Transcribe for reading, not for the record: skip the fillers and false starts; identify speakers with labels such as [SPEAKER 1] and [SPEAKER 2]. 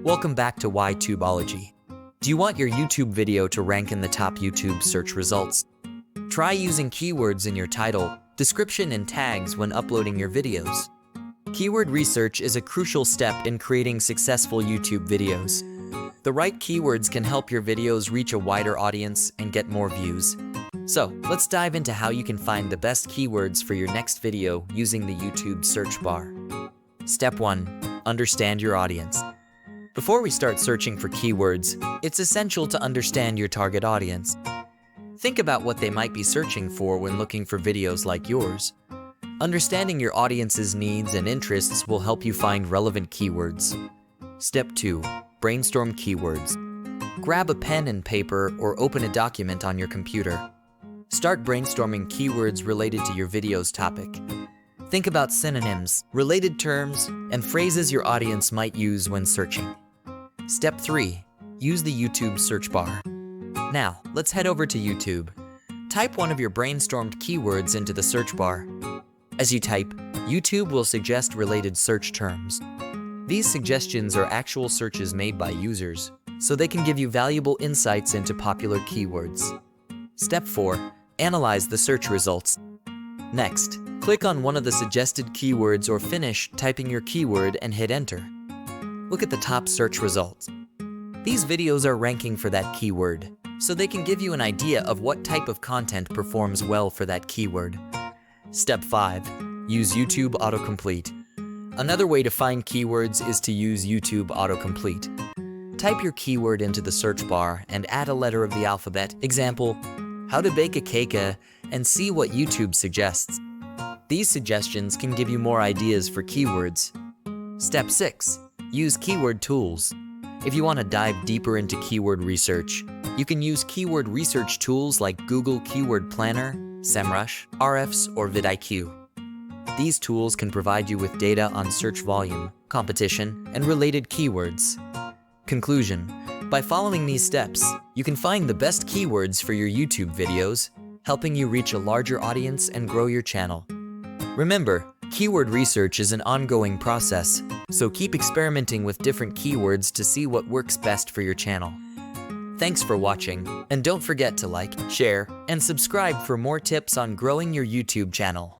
[SPEAKER 1] Welcome back to YTubeology. Do you want your YouTube video to rank in the top YouTube search results? Try using keywords in your title, description, and tags when uploading your videos. Keyword research is a crucial step in creating successful YouTube videos. The right keywords can help your videos reach a wider audience and get more views. So, let's dive into how you can find the best keywords for your next video using the YouTube search bar. Step 1. Understand your audience. Before we start searching for keywords, it's essential to understand your target audience. Think about what they might be searching for when looking for videos like yours. Understanding your audience's needs and interests will help you find relevant keywords. Step 2. Brainstorm keywords. Grab a pen and paper or open a document on your computer. Start brainstorming keywords related to your video's topic. Think about synonyms, related terms, and phrases your audience might use when searching. Step 3. Use the YouTube search bar. Now, let's head over to YouTube. Type one of your brainstormed keywords into the search bar. As you type, YouTube will suggest related search terms. These suggestions are actual searches made by users, so they can give you valuable insights into popular keywords. Step 4. Analyze the search results. Next, click on one of the suggested keywords or finish typing your keyword and hit enter. Look at the top search results. These videos are ranking for that keyword, so they can give you an idea of what type of content performs well for that keyword. Step 5. Use YouTube autocomplete. Another way to find keywords is to use YouTube autocomplete. Type your keyword into the search bar and add a letter of the alphabet, example, how to bake a cake, and see what YouTube suggests. These suggestions can give you more ideas for keywords. Step 6. Use keyword tools. If you want to dive deeper into keyword research, you can use keyword research tools like Google Keyword Planner, SEMrush, Ahrefs, or vidIQ. These tools can provide you with data on search volume, competition, and related keywords. Conclusion: by following these steps, you can find the best keywords for your YouTube videos, helping you reach a larger audience and grow your channel. Remember, keyword research is an ongoing process, so keep experimenting with different keywords to see what works best for your channel. Thanks for watching, and don't forget to like, share, and subscribe for more tips on growing your YouTube channel.